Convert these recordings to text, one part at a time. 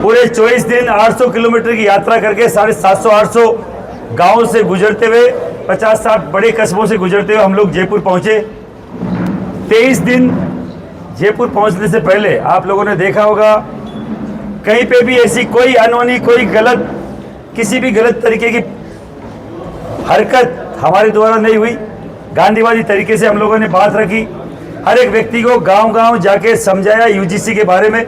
पूरे 24 दिन 800 किलोमीटर की यात्रा करके 750-800 गांवों से गुजरते हुए 50-60 बड़े कस्बों से गुजरते हुए हम लोग जयपुर पहुंचे। 23 दिन जयपुर पहुंचने से पहले आप लोगों ने देखा होगा कहीं पे भी ऐसी कोई अनहोनी, कोई गलत, किसी भी गलत तरीके की हरकत हमारे द्वारा नहीं हुई। गांधीवादी तरीके से हम लोगों ने बात रखी, हर एक व्यक्ति को गांव-गांव जाके समझाया यूजीसी के बारे में।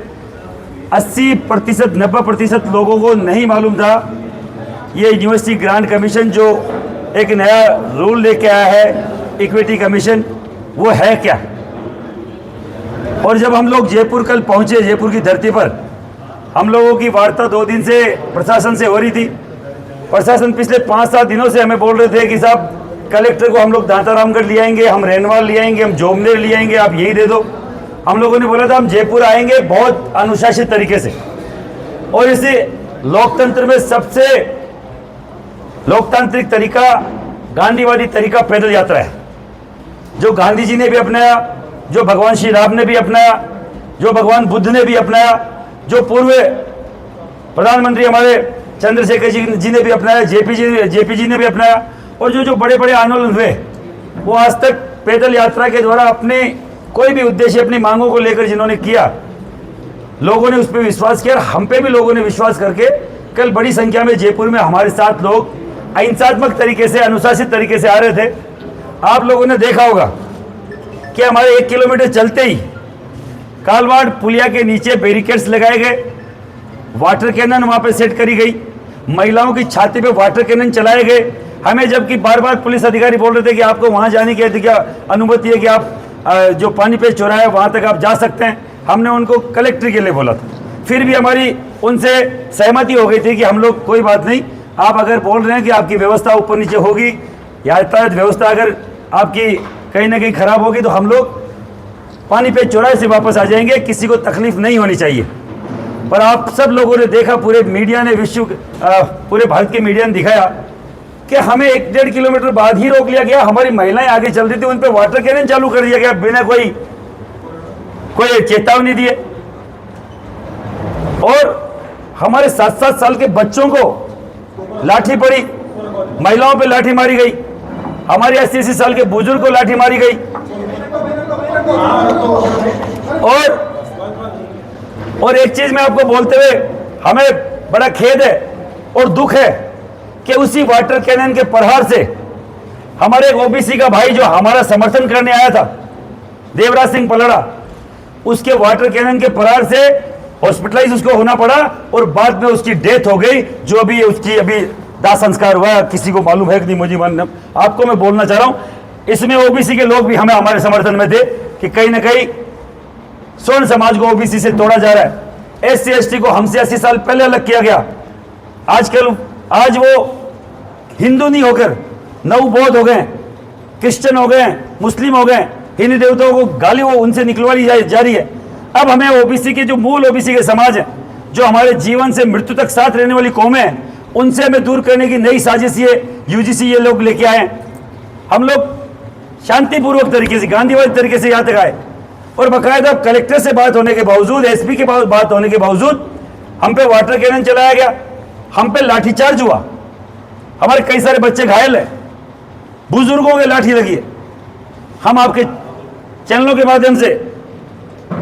80%, 90% लोगों को नहीं मालूम था ये यूनिवर्सिटी ग्रांट कमीशन जो एक नया रूल लेके आया है, इक्विटी कमीशन, वो है क्या। और जब हम लोग जयपुर कल पहुंचे, जयपुर की धरती पर, हम लोगों की वार्ता 2 दिन से प्रशासन से हो रही थी। प्रशासन पिछले 5-7 दिनों से हमें बोल रहे थे कि साहब कलेक्टर को हम लोग दांतारामगढ़ ले आएंगे, हम रेनवाल ले आएंगे, हम जोमनेर ले आएंगे, आप यही दे दो। हम लोगों ने बोला था हम जयपुर आएंगे बहुत अनुशासित तरीके से। और इसे लोकतंत्र में सबसे लोकतांत्रिक तरीका, गांधीवादी तरीका पैदल यात्रा है, जो गांधी जी ने भी अपनाया, जो भगवान श्री राम ने भी अपनाया, जो भगवान बुद्ध ने भी अपनाया, जो पूर्व प्रधानमंत्री हमारे चंद्रशेखर जी ने भी अपनाया, जेपी जी ने भी अपनाया। और जो बड़े बड़े आंदोलन हुए वो आज तक पैदल यात्रा के द्वारा अपने कोई भी उद्देश्य, अपनी मांगों को लेकर जिन्होंने किया, लोगों ने उस पर विश्वास किया। हम पे भी लोगों ने विश्वास करके कल बड़ी संख्या में जयपुर में हमारे साथ लोग अहिंसात्मक तरीके से, अनुशासित तरीके से आ रहे थे। आप लोगों ने देखा होगा कि हमारे 1 किलोमीटर चलते ही कालवाड़ पुलिया के नीचे बैरिकेड्स लगाए गए, वाटर कैनन वहां पे सेट करी गई, महिलाओं की छाती पे वाटर कैनन चलाए गए। हमें जबकि बार बार पुलिस अधिकारी बोल रहे थे कि आपको वहां जाने की क्या अनुमति है, कि आप जो पानीपत चौराहा है वहां तक आप जा सकते हैं। हमने उनको कलेक्टर के लिए बोला था, फिर भी हमारी उनसे सहमति हो गई थी कि हम लोग कोई बात नहीं, आप अगर बोल रहे हैं कि आपकी व्यवस्था ऊपर नीचे होगी, यातायात व्यवस्था अगर आपकी कहीं ना कहीं खराब होगी, तो हम लोग पानीपत चौराहे से वापस आ जाएंगे, किसी को तकलीफ नहीं होनी चाहिए। पर आप सब लोगों ने देखा, पूरे मीडिया ने, पूरे भारत के मीडिया ने दिखाया कि हमें 1-1.5 किलोमीटर बाद ही रोक लिया गया। हमारी महिलाएं आगे चल रही थी, उन पर वाटर कैनन चालू कर दिया गया बिना कोई चेतावनी दिए। और हमारे 7-7 साल के बच्चों को लाठी पड़ी, महिलाओं पे लाठी मारी गई, हमारे 80-80 साल के बुजुर्ग को लाठी मारी गई। और एक चीज मैं आपको बोलते हुए हमें बड़ा खेद है और दुख है कि उसी वाटर कैनन के प्रहार से हमारे एक ओबीसी का भाई जो हमारा समर्थन करने आया था, देवराज सिंह पलड़ा, उसके वाटर कैनन के प्रहार से हॉस्पिटलाइज उसको होना पड़ा और बाद में उसकी डेथ हो गई। जो अभी उसकी दाह संस्कार हुआ, किसी को मालूम है कि नहीं मुझे मालूम। आपको मैं बोलना चाह रहा हूं, इसमें ओबीसी के लोग भी हमें हमारे समर्थन में थे कि कहीं ना कहीं स्वर्ण समाज को ओबीसी से तोड़ा जा रहा है। SC/ST को हमसे 80 साल पहले अलग किया गया। आज वो हिंदू नहीं होकर नवबौद्ध हो गए, क्रिश्चियन हो गए, मुस्लिम हो गए, हिंदू देवताओं को गाली वो उनसे निकलवाई जा रही है। अब हमें ओबीसी के जो मूल ओबीसी के समाज है, जो हमारे जीवन से मृत्यु तक साथ रहने वाली कौमें हैं, उनसे हमें दूर करने की नई साजिश ये यूजीसी ये लोग लेके आए। हम लोग शांतिपूर्वक तरीके से, गांधीवादी तरीके से यहाँ तक आए और बाकायदा कलेक्टर से बात होने के बावजूद, SP के पास बात होने के बावजूद हम पे वाटर कैनन चलाया गया, हम पे लाठीचार्ज हुआ, हमारे कई सारे बच्चे घायल हैं, बुजुर्गों के लाठी लगी है। हम आपके चैनलों के माध्यम से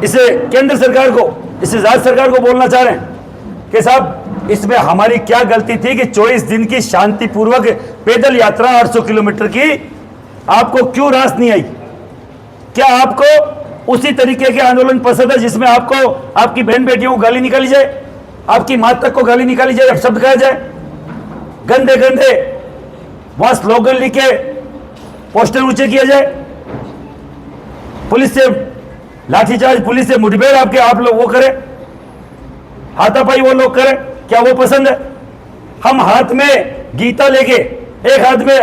इसे केंद्र सरकार को, इसे राज्य सरकार को बोलना चाह रहे हैं कि साहब इसमें हमारी क्या गलती थी कि 24 दिन की शांतिपूर्वक पैदल यात्रा 800 किलोमीटर की आपको क्यों रास नहीं आई? क्या आपको उसी तरीके के आंदोलन पसंद है जिसमें आपको आपकी बहन बेटियों को गाली निकाली जाए, आपकी मां तक को गाली निकाली जाए, शब्द कहा जाए, गंदे गंदे वहां स्लोगन लिखे पोस्टर ऊंचे किया जाए, पुलिस से लाठीचार्ज, पुलिस से मुठभेड़ आप लोग वो करें, हाथापाई वो लोग करें? क्या वो पसंद है? हम हाथ में गीता लेके, एक हाथ में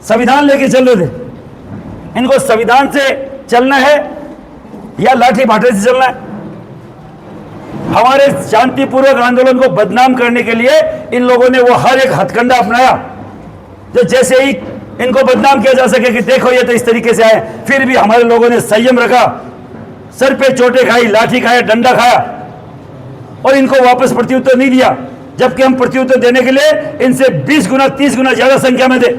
संविधान लेके चल रहे थे। इनको संविधान से चलना है या लाठी भाटे से चलना है? हमारे शांतिपूर्वक आंदोलन को बदनाम करने के लिए इन लोगों ने वो हर एक हथकंडा अपनाया जो जैसे ही इनको बदनाम किया जा सके कि देखो ये तो इस तरीके से आए। फिर भी हमारे लोगों ने संयम रखा, सर पे चोटें खाई, लाठी खाया, डंडा खाया और इनको वापस प्रत्युत्तर नहीं दिया, जबकि हम प्रत्युत्तर देने के लिए इनसे 20 गुना 30 गुना ज्यादा संख्या में थे।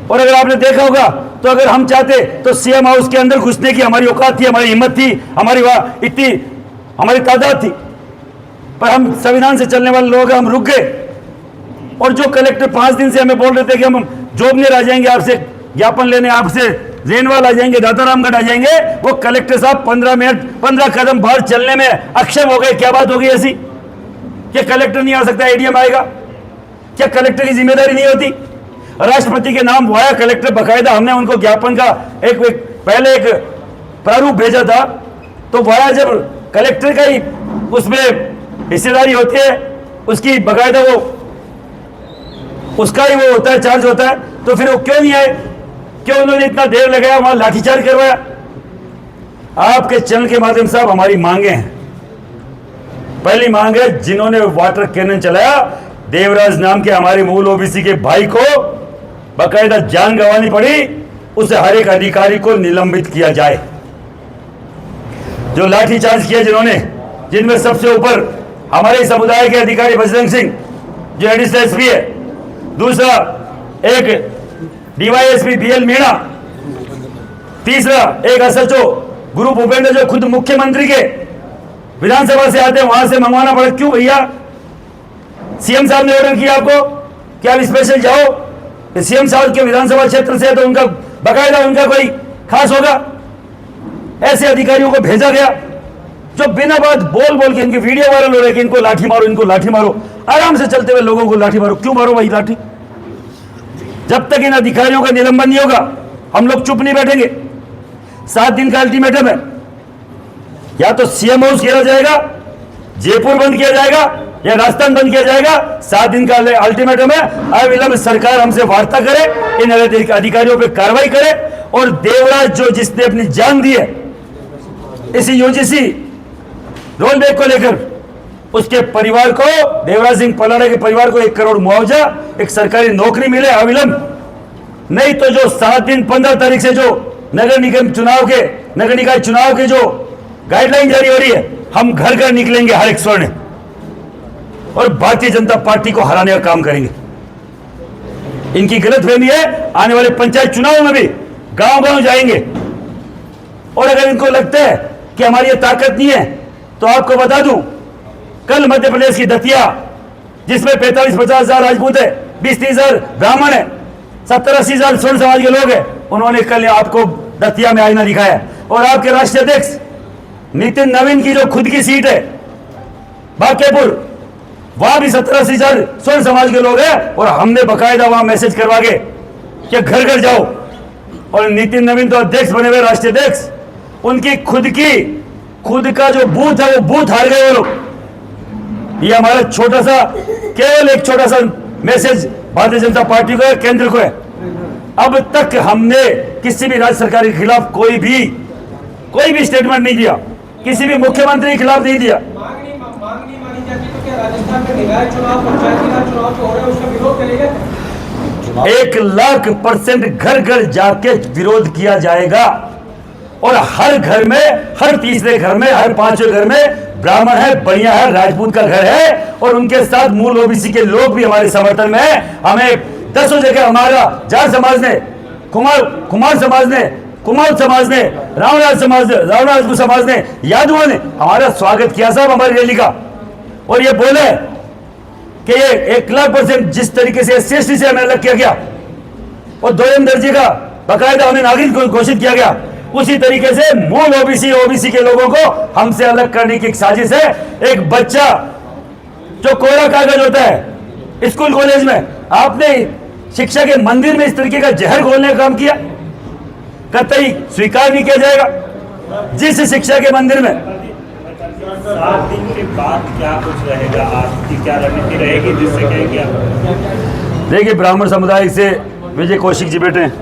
और अगर आपने देखा होगा तो अगर हम चाहते तो सीएम हाउस के अंदर घुसने की हमारी औकात थी, हमारी हिम्मत थी, हमारी वहां इतनी हमारी तादाद थी, पर हम संविधान से चलने वाले लोग हम रुक गए। और जो कलेक्टर 5 दिन से हमें बोल रहे थे कि हम जोबनेर आ जाएंगे आपसे ज्ञापन लेने, आपसे रेनवाल आ जाएंगे, दातारामगढ़ आ जाएंगे, वो कलेक्टर साहब 15 कदम बाहर चलने में अक्षम हो गए। क्या बात हो गई ऐसी? क्या कलेक्टर नहीं आ सकता, एडीएम आएगा? क्या कलेक्टर की जिम्मेदारी नहीं होती? राष्ट्रपति के नाम वाया कलेक्टर, बकायदा हमने उनको ज्ञापन का पहले एक प्रारूप भेजा था, तो वाया जब कलेक्टर का ही उसमें हिस्सेदारी होती है, उसकी बकायदा वो उसका ही वो होता है, चार्ज होता है, तो फिर वो क्यों नहीं आए? क्यों उन्होंने इतना देर लगाया, वहां लाठीचार्ज करवाया? आपके चैनल के माध्यम से हमारी मांगे हैं। पहली मांग है, जिन्होंने वाटर कैनन चलाया, देवराज नाम के हमारे मूल ओबीसी के भाई को बकायदा जान गंवानी पड़ी, उसे हर एक अधिकारी को निलंबित किया जाए। जो लाठीचार्ज किया जिन्होंने, जिनमें सबसे ऊपर हमारे समुदाय के अधिकारी बजरंग सिंह जो एडिशनल एसपी है, दूसरा एक डीवाईएसपी बीएल मीणा, तीसरा एक एसएचओ गुरु भूपेंद्र जो खुद मुख्यमंत्री के विधानसभा से आते हैं, वहां से मंगवाना पड़ा। क्यों भैया? सीएम साहब ने ऑर्डर किया आपको कि आप स्पेशल जाओ, सीएम साहब के विधानसभा क्षेत्र से, तो उनका बकायदा उनका कोई खास होगा? ऐसे अधिकारियों को भेजा गया जो बिना बात बोल के, इनकी वीडियो वायरल हो रही है कि इनको लाठी मारो, इनको लाठी मारो। आराम से चलते हुए लोगों को लाठी मारो। क्यों मारो भाई लाठी? जब तक इन अधिकारियों का निलंबन नहीं होगा हम लोग चुप नहीं बैठेंगे। 7 दिन का अल्टीमेटम है, या तो सीएम हाउस घेरा जाएगा, जयपुर बंद किया जाएगा, या राजस्थान बंद किया जाएगा। 7 दिन का अल्टीमेटम है। अविलंब सरकार हमसे वार्ता करे, इन अधिकारियों पर कार्रवाई करे, और देवराज जो जिसने अपनी जान दी है इसी यूजीसी रोलबैक को लेकर, उसके परिवार को, देवराज सिंह पलाड़ा के परिवार को 1 करोड़ मुआवजा, एक सरकारी नौकरी मिले अविलंब। नहीं तो जो 7 दिन 15 तारीख से जो नगर निकाय चुनाव के जो गाइडलाइन जारी हो रही है, हम घर घर निकलेंगे हर एक स्वर्ण, और भारतीय जनता पार्टी को हराने का काम करेंगे। इनकी गलतफहमी है, आने वाले पंचायत चुनाव में भी गांव-गांव जाएंगे। और अगर इनको लगता है कि हमारी ये ताकत नहीं है, तो आपको बता दूं, कल मध्य प्रदेश की दतिया, जिसमें 45-50 हजार राजपूत है, 20-30 हजार ब्राह्मण है, 70-80 हजार स्वर्ण समाज के लोग हैं, उन्होंने कल आपको दतिया में आईना दिखाया। और आपके राष्ट्रीय अध्यक्ष नितिन नवीन की जो खुद की सीट है बांकेपुर, वहां भी 70-80 हजार स्वर्ण समाज के लोग हैं, और हमने बकायदा वहां मैसेज करवा के कि घर घर जाओ। और नितिन नवीन तो अध्यक्ष बने हुए, राष्ट्रीय अध्यक्ष, उनकी खुद का जो बूथ है वो बूथ हार गए वो लोग। ये हमारा छोटा सा, केवल एक छोटा सा मैसेज भारतीय जनता पार्टी को है, केंद्र को है। अब तक हमने किसी भी राज्य सरकार के खिलाफ कोई भी स्टेटमेंट नहीं दिया, किसी भी मुख्यमंत्री के खिलाफ नहीं दिया। मांग नहीं मानी जाती तो क्या राजस्थान में निकाय चुनाव, पंचायती राज चुनाव जो हो रहे हैं उसका विरोध करेंगे? 1,00,000% घर घर जाके विरोध किया जाएगा। और हर घर में, हर तीसरे घर में, हर 5वें घर में ब्राह्मण है, बढ़िया है, राजपूत का घर है, और उनके साथ मूल ओबीसी के लोग भी हमारे समर्थन में है। हमें 10 जगह हमारा जाट समाज ने, कुमार समाज ने, कुमार समाज ने, रावणाज समाज ने, यादवों ने हमारा स्वागत किया साहब हमारी रैली का। और ये बोले कि ये 1,00,000% जिस तरीके से SC/ST से हमें अलग किया गया और 2 दर्जे का बाकायदा हमें नागरिक घोषित किया गया, उसी तरीके से मूल ओबीसी के लोगों को हमसे अलग करने की एक साजिश है। एक बच्चा जो कोरा कागज होता है स्कूल कॉलेज में, आपने शिक्षा के मंदिर में इस तरीके का जहर घोलने का काम किया, कतई स्वीकार नहीं किया जाएगा। जिस शिक्षा के मंदिर में 7 दिन के बाद क्या कुछ रहेगा, आपकी क्या रणनीति रहेगी जिससे कहेंगे? देखिए, ब्राह्मण समुदाय से विजय कौशिक जी बैठे हैं,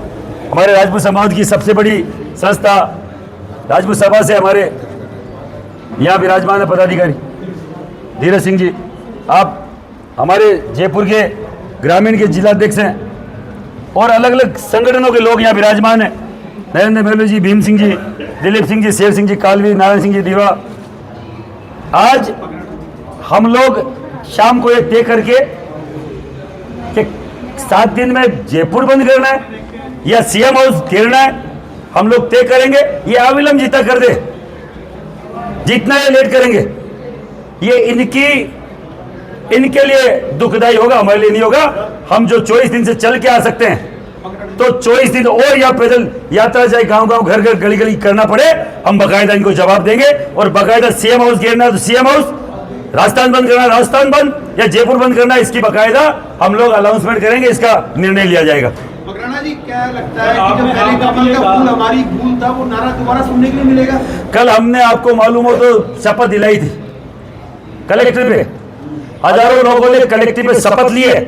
हमारे राजपूत समाज की सबसे बड़ी संस्था राजपूत सभा से हमारे यहाँ विराजमान है पदाधिकारी धीरज सिंह जी। आप हमारे जयपुर के ग्रामीण के जिलाध्यक्ष हैं, और अलग अलग संगठनों के लोग यहाँ विराजमान हैं, नरेंद्र मेहलू जी, भीम सिंह जी, दिलीप सिंह जी, शेर सिंह जी, कालवी, नारायण सिंह जी दीवा। आज हम लोग शाम को ये तय करके कि 7 दिन में जयपुर बंद करना है या सीएम हाउस घेरना है, हम लोग तय करेंगे। ये अविलंब जितना कर दे, जितना ये लेट करेंगे ये इनके लिए दुखदाई होगा, हमारे लिए नहीं होगा। हम जो 24 दिन से चल के आ सकते हैं तो 24 दिन और या पैदल यात्रा जाए, गांव-गांव, घर-घर, गली-गली करना पड़े, हम बकायदा इनको जवाब देंगे। और बकायदा सीएम हाउस घेरना है तो सीएम हाउस, राजस्थान बंद करना राजस्थान बंद, या जयपुर बंद करना, इसकी बकायदा हम लोग अनाउंसमेंट करेंगे, इसका निर्णय लिया जाएगा। मकराना जी, क्या लगता है कि जो पहले कमल का फूल हमारी भूल था, वो नारा दोबारा सुनने के लिए मिलेगा? कल हमने, आपको मालूम हो तो, शपथ दिलाई थी कलेक्टर पे, हजारों लोगों ने कलेक्टर पे शपथ ली है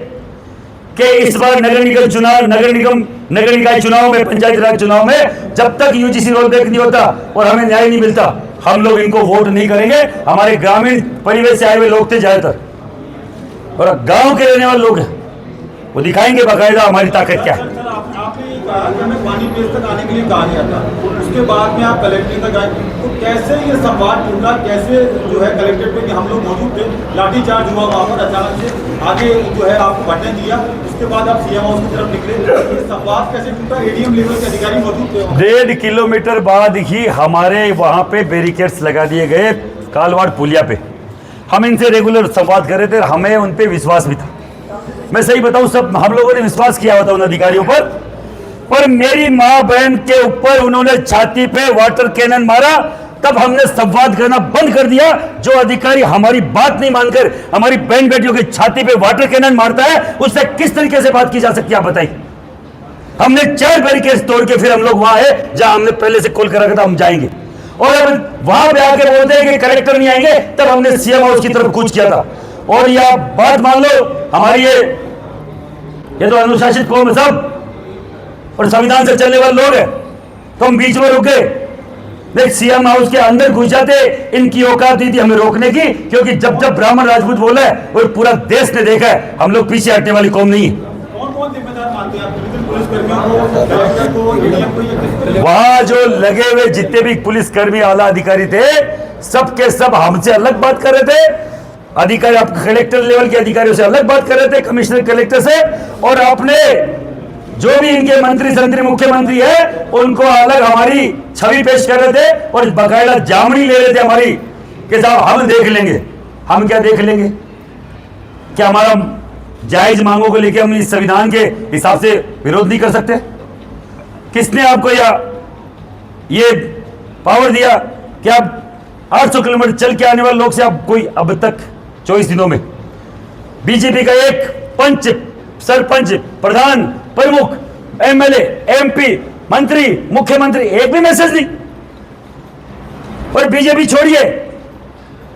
कि इस बार नगर निकाय चुनाव में, पंचायत राज चुनाव में जब तक यूजीसी रोल बैक नहीं होता और हमें न्याय नहीं मिलता, हम लोग इनको वोट नहीं करेंगे। हमारे ग्रामीण परिवेश से आए हुए लोग थे ज्यादातर, और गांव के रहने वाले लोग हैं, वो दिखाएंगे बाकायदा हमारी ताकत क्या है। सर, आपने कहा कि हमें पानी पेज तक आने के लिए कहा गया था, उसके बाद में आप कलेक्ट्रेट तक आए, तो कैसे ये संवाद टूटा, कैसे जो है कलेक्ट्रेट पे कि हम लोग मौजूद थे, लाठीचार्ज हुआ वहाँ पर, अचानक से आगे जो है आपको बढ़ने दिया, उसके बाद आप सीएम हाउस की तरफ निकले, ये संवाद कैसे टूटा? एडीएम लेवल के अधिकारी मौजूद थे। 1.5 किलोमीटर बाद ही हमारे वहां पे बैरिकेड्स लगा दिए गए कालवाड़ पुलिया पे। हम इनसे रेगुलर संवाद कर रहे थे, हमें उन पे विश्वास भी था। मैं सही बताऊं, सब हम लोगों ने विश्वास किया हुआ था उन अधिकारियों पर मेरी माँ बहन के ऊपर उन्होंने छाती पे वाटर कैनन मारा, तब हमने संवाद करना बंद कर दिया। जो अधिकारी हमारी बात नहीं मानकर हमारी बहन बेटियों की छाती पे वाटर कैनन मारता है, उससे किस तरीके से बात की जा सकती है, आप बताइए। हमने 4 बैरिकेड तोड़ के फिर हम लोग वहां है जहां हमने पहले से कॉल कर रखा था, हम जाएंगे। और अब वहां पे आके बोलते हैं कि कलेक्टर नहीं आएंगे, तब हमने सीएम हाउस की तरफ कूच किया था। और यह बात मान लो, हमारी ये तो अनुशासित कौम है सब, और संविधान से चलने वाले लोग हैं, तो हम बीच में रुके। देख, सीएम हाउस के अंदर घुस जाते, इनकी औकात नहीं थी हमें रोकने की, क्योंकि जब ब्राह्मण राजपूत बोला है वो पूरा देश ने देखा है, हम लोग पीछे हटने वाली कौम नहीं है। कौन जिम्मेदार मानते हैं आप? पुलिस कर्मियों को, कलेक्टर को, एडीएम को, या किसको? वहां जो लगे हुए जितने भी पुलिसकर्मी, आला अधिकारी थे, सबके सब हमसे अलग बात कर रहे थे। अधिकारी, आप कलेक्टर लेवल के अधिकारियों से अलग बात कर रहे थे, कमिश्नर कलेक्टर से, और अपने जो भी इनके मंत्री संतरी मुख्यमंत्री है उनको अलग हमारी छवि पेश कर रहे थे, और बकायदा जामनी ले रहे थे हमारी कि साहब हम देख लेंगे। हम क्या देख लेंगे? क्या हमारा जायज मांगों को लेकर हम इस संविधान के हिसाब से विरोध नहीं कर सकते? किसने आपको ये पावर दिया कि आप 800 किलोमीटर चल के आने वाले लोग से आप कोई अब तक 24 दिनों में बीजेपी का एक पंच, सरपंच, प्रधान, प्रमुख, एमएलए, एमपी, मंत्री, मुख्यमंत्री, एक भी मैसेज नहीं। और बीजेपी छोड़िए,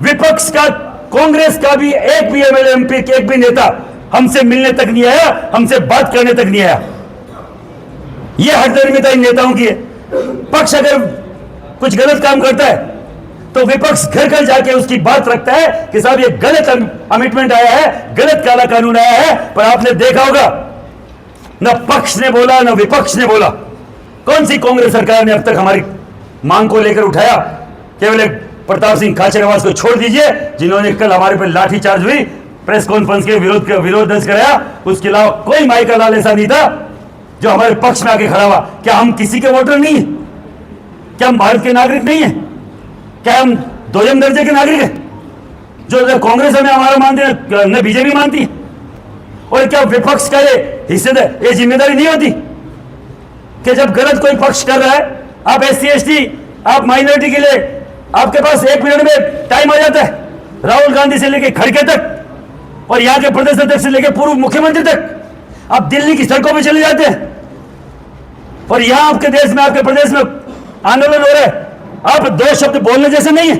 विपक्ष का, कांग्रेस का भी एक भी एमएलए, एमपी, एक भी नेता हमसे मिलने तक नहीं आया, हमसे बात करने तक नहीं आया। यह हठधर्मिता इन नेताओं की है। पक्ष अगर कुछ गलत काम करता है तो विपक्ष घर घर जाके उसकी बात रखता है कि साहब ये गलत अमेंडमेंट आया है, गलत काला कानून आया है। पर आपने देखा होगा, न पक्ष ने बोला न विपक्ष ने बोला। कौन सी कांग्रेस सरकार ने अब तक हमारी मांग को लेकर उठाया? केवल एक प्रताप सिंह खाचरियावास को छोड़ दीजिए, जिन्होंने कल हमारे पर लाठीचार्ज हुई, प्रेस कॉन्फ्रेंस के विरोध दर्ज कराया। उसके अलावा कोई माई का लाल ऐसा नहीं था जो हमारे पक्ष में आके खड़ा हुआ। क्या हम किसी के वोटर नहीं है? क्या हम भारत के नागरिक नहीं है? क्या हम 2म दर्जे के नागरिक हैं? जो कांग्रेस हमें हमारा मानते हैं, न बीजेपी मानती है। और क्या विपक्ष का ये हिस्सेदार, ये जिम्मेदारी नहीं होती कि जब गलत कोई पक्ष कर रहा है, आप SC ST, आप माइनॉरिटी के लिए आपके पास 1 मिनट में टाइम आ जाता है, राहुल गांधी से लेकर खड़गे तक और यहाँ के प्रदेश अध्यक्ष से लेकर पूर्व मुख्यमंत्री तक, आप दिल्ली की सड़कों पर चले जाते हैं। और यहाँ आपके देश में, आपके प्रदेश में आंदोलन हो रहा है, आप 2 शब्द बोलने जैसे नहीं है।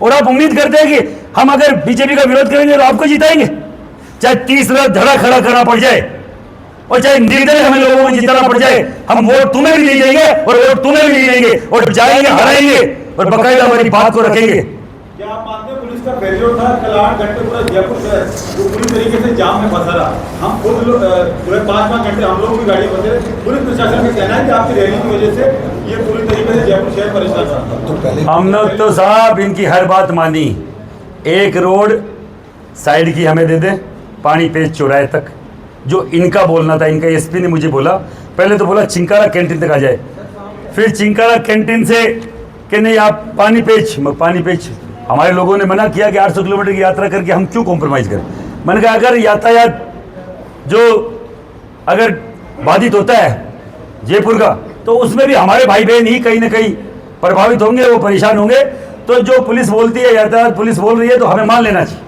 और आप उम्मीद करते हैं कि हम अगर बीजेपी का विरोध करेंगे तो आपको जिताएंगे, चाहे 30 लाख धड़ा खड़ा करना पड़ जाए और चाहे निर्दलीय हमें लोगों को जिताना पड़ जाए, हम वोट तुम्हें भी नहीं देंगे और वोट तुम्हें भी नहीं देंगे, और जाएंगे, हराएंगे और बकायदा हमारी बात को रखेंगे। क्या आप मानते हैं पुलिस का फेलियर था? कल 8 घंटे पूरा जयपुर शहर जो पूरी तरीके से जाम में फंसा रहा। हम खुद पूरे 5-5 घंटे हम लोग भी गाड़ी फंसे रहे। पुलिस प्रशासन का कहना है कि आपकी रैली की वजह से ये पूरी तरीके से जयपुर शहर परेशान था। हम लोग तो साहब इनकी हर बात मानी, एक रोड साइड की हमें दे दें, पानी पेज चौराहे तक, जो इनका बोलना था। इनका एसपी ने मुझे बोला, पहले तो बोला चिंकारा कैंटीन तक आ जाए, फिर चिंकारा कैंटीन से कि नहीं आप पानी पेज। हमारे लोगों ने मना किया कि 800 किलोमीटर की यात्रा करके हम क्यों कॉम्प्रोमाइज़ करें। मैंने कहा अगर यातायात जो अगर बाधित होता है जयपुर का, तो उसमें भी हमारे भाई बहन ही कहीं ना कहीं प्रभावित होंगे, वो परेशान होंगे। तो जो पुलिस बोलती है, यातायात पुलिस बोल रही है, तो हमें मान लेना चाहिए।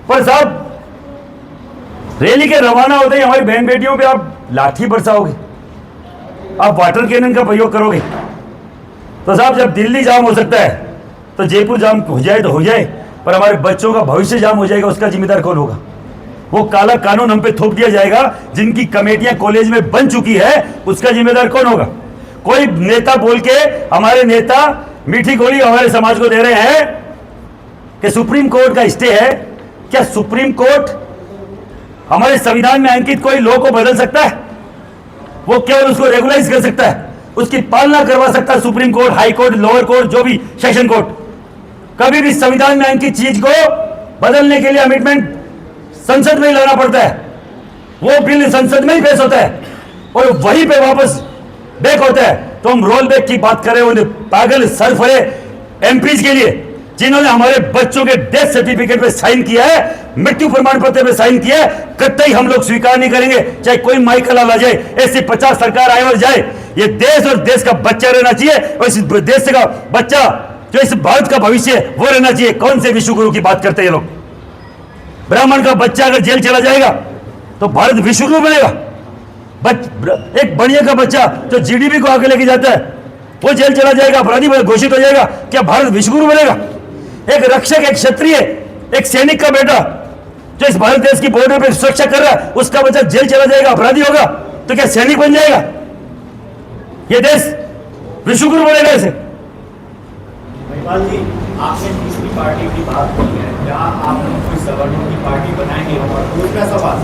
पर साहब, रैली के रवाना होते ही हमारी बहन बेटियों पे आप लाठी बरसाओगे, आप वाटर कैनन का प्रयोग करोगे, तो साहब जब दिल्ली जाम हो सकता है तो जयपुर जाम हो जाए तो हो जाए, पर हमारे बच्चों का भविष्य जाम हो जाएगा, उसका जिम्मेदार कौन होगा? वो काला कानून हम पे थोप दिया जाएगा, जिनकी कमेटियां कॉलेज में बन चुकी है, उसका जिम्मेदार कौन होगा? कोई नेता बोल के, हमारे नेता मीठी गोली हमारे समाज को दे रहे हैं कि सुप्रीम कोर्ट का स्टे है। क्या सुप्रीम कोर्ट हमारे संविधान में अंकित कोई लॉ को बदल सकता है? वो केवल उसको रेगुलाइज कर सकता है, उसकी पालना करवा सकता है supreme court, high court, lower court, जो भी सेशन कोर्ट। कभी भी संविधान में अंकित चीज को बदलने के लिए अमेंडमेंट संसद में ही लाना पड़ता है, वो बिल संसद में ही पेश होता है और वहीं पे वापस बैक होता है। तो हम रोल बैक की बात करें उन पागल सरफरे एमपीज के लिए, जिन्होंने हमारे बच्चों के डेथ सर्टिफिकेट पे साइन किया है, मृत्यु प्रमाण पत्र पे साइन किया है, कतई हम लोग स्वीकार नहीं करेंगे। चाहे कोई माइकल आ जाए, ऐसी 50 सरकार आए और जाए, ये देश और देश का बच्चा रहना चाहिए, और इस देश का बच्चा जो इस भारत का भविष्य है वो रहना चाहिए। कौन से विश्व गुरु की बात करते हैं ये लोग? ब्राह्मण का बच्चा अगर जेल चला जाएगा तो भारत विश्व गुरु बनेगा? एक बढ़िया का बच्चा जो जीडीपी को आगे लेके जाता है वो जेल चला जाएगा, अपराधी घोषित हो जाएगा, क्या भारत विश्व गुरु बनेगा? एक रक्षक, एक क्षत्रिय, एक सैनिक का बेटा जो इस भारत देश की बॉर्डर पर सुरक्षा कर रहा है, उसका बच्चा जेल चला जाएगा, अपराधी होगा, तो क्या सैनिक बन जाएगा? ये देश विश्व गुरु बनेगा ऐसे? महिपाल जी, आपने तीसरी पार्टी की बात की है, जहाँ आप कोई सवर्णों की पार्टी बनाएंगे। और दूसरा सवाल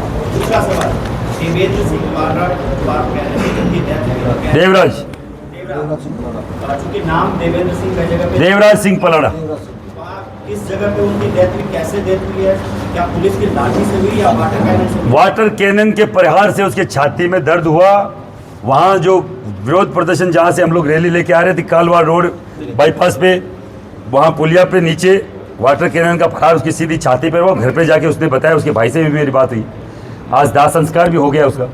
देवेंद्र सिंह पलाड़ा देवराज चूंकि नाम देवेंद्र सिंह का जगह पे देवराज सिंह पलाड़ा, किस जगह पे उनकी डेथ हुई, कैसे डेथ हुई है? क्या पुलिस की लाठी से हुई या वाटर कैनन से हुई? वाटर कैनन के प्रहार से उसके छाती में दर्द हुआ। वहाँ जो विरोध प्रदर्शन जहाँ से हम लोग रैली लेके आ रहे थे, कालवा रोड बाईपास पे, वहाँ पुलिया पे नीचे वाटर कैनन का प्रहार उसकी सीधी छाती पर हुआ। घर पे जाके उसने बताया, उसके भाई से भी मेरी बात हुई, आज दाह संस्कार भी हो गया उसका।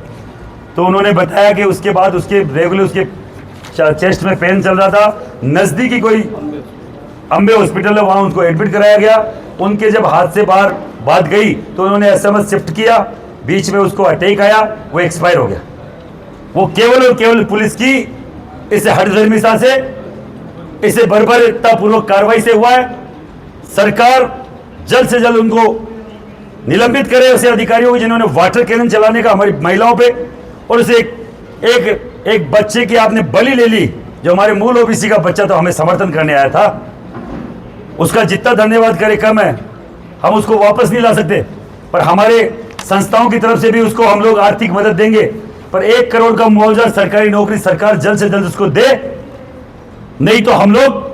तो उन्होंने बताया कि उसके बाद उसके रेगुलर उसके चेस्ट में पेन चल रहा था, नज़दीकी कोई अम्बे हॉस्पिटल है, वहाँ उनको एडमिट कराया गया। उनके जब हाथ से बाहर बात गई तो उन्होंने एसएमएस शिफ्ट किया, बीच में उसको अटैक आया, वो एक्सपायर हो गया। वो केवल और केवल पुलिस की इसे हठधर्मिता से, इसे बर्बरतापूर्वक कार्रवाई से हुआ है। सरकार जल्द से जल्द उनको निलंबित करे, उसे अधिकारियों को जिन्होंने वाटर कैनन चलाने का हमारी महिलाओं पे, और उसे एक बच्चे की आपने बलि ले ली, जो हमारे मूल ओबीसी का बच्चा तो हमें समर्थन करने आया था, उसका जितना धन्यवाद करे कम है। हम उसको वापस नहीं ला सकते, पर हमारे संस्थाओं की तरफ से भी उसको हम लोग आर्थिक मदद देंगे। पर 1 करोड़ का मुआवजा, सरकारी नौकरी सरकार जल्द से जल्द उसको दे, नहीं तो हम लोग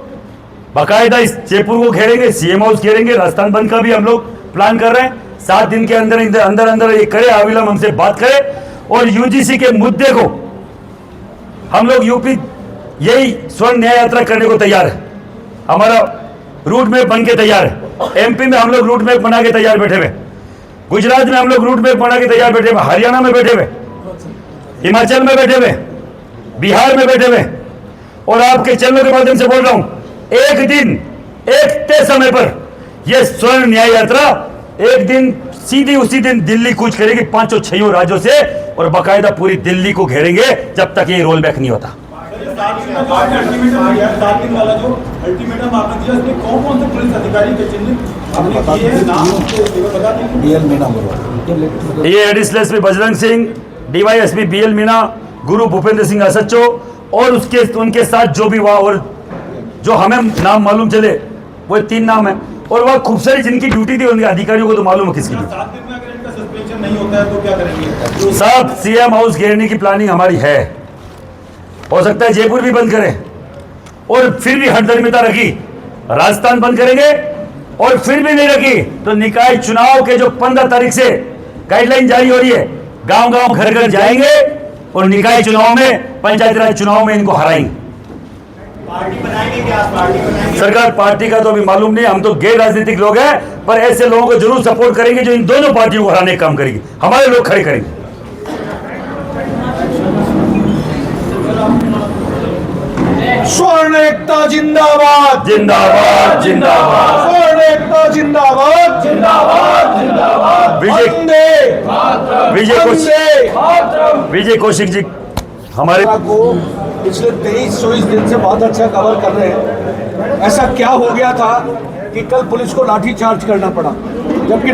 बाकायदा इस जयपुर को घेरेंगे, सीएम हाउस घेरेंगे, राजस्थान बंद का भी हम लोग प्लान कर रहे हैं। 7 दिन के अंदर ये करे, अविलंब हमसे बात करे, और यूजीसी के मुद्दे को हम लोग यूपी यही स्वर्ण न्याय यात्रा करने को तैयार है, हमारा रूट मैप बन के तैयार है। एमपी में हम लोग रूट मैप बना के तैयार बैठे हुए, गुजरात में हम लोग रूट मैप बना के तैयार बैठे हुए, हरियाणा में बैठे हुए, हिमाचल में बैठे हुए, बिहार में बैठे हुए, और आपके चैनलों के माध्यम से बोल रहा हूं, एक दिन एक तय समय पर यह स्वर्ण न्याय यात्रा एक दिन सीधी उसी दिन दिल्ली कूच करेगी 5-6 राज्यों से, और बाकायदा पूरी दिल्ली को घेरेंगे जब तक ये रोल बैक नहीं होता। अल्टीमेटम आपने दिया, इसमें कौन से पुलिस अधिकारी के चिन्हित आपने किए हैं, नाम बता दीजिए। बीएल मीणा, ये additional SP Bajrang Singh, DYSP BL Meena, Guru Bhupendra Singh असच्चो, और उनके साथ जो भी वहाँ और जो हमें नाम मालूम चले वो 3 नाम है, और वह खूब सारी जिनकी ड्यूटी थी उनके अधिकारियों को तो मालूम है किसकी। 7 दिन में अगर इनका सस्पेंशन नहीं होता है तो क्या करेंगे? साहब, सीएम हाउस घेरने की प्लानिंग हमारी है, हो सकता है जयपुर भी बंद करें, और फिर भी हठधर्मिता रखी, राजस्थान बंद करेंगे, और फिर भी नहीं रखी तो निकाय चुनाव के जो 15 तारीख से गाइडलाइन जारी हो रही है, गांव-गांव घर-घर जाएंगे और निकाय चुनाव में, पंचायती राज चुनाव में इनको हराएंगे। पार्टी बनाएंगे क्या? पार्टी बनाएंगे? सरकार पार्टी का तो अभी मालूम नहीं, हम तो गैर राजनीतिक लोग हैं, पर ऐसे लोगों को जरूर सपोर्ट करेंगे जो इन दोनों पार्टियों को हराने का काम करेगी। हमारे लोग खड़े करेंगे। स्वर्ण एकता जिंदाबाद, जिंदाबाद जिंदाबाद, स्वर्ण एकता जिंदाबाद, जिंदाबाद जिंदाबाद। विजय कौशिक जी हमारे को पिछले 23-24 दिन से बहुत अच्छा कवर कर रहे हैं। ऐसा क्या हो गया था कि कल पुलिस को लाठीचार्ज करना पड़ा, जबकि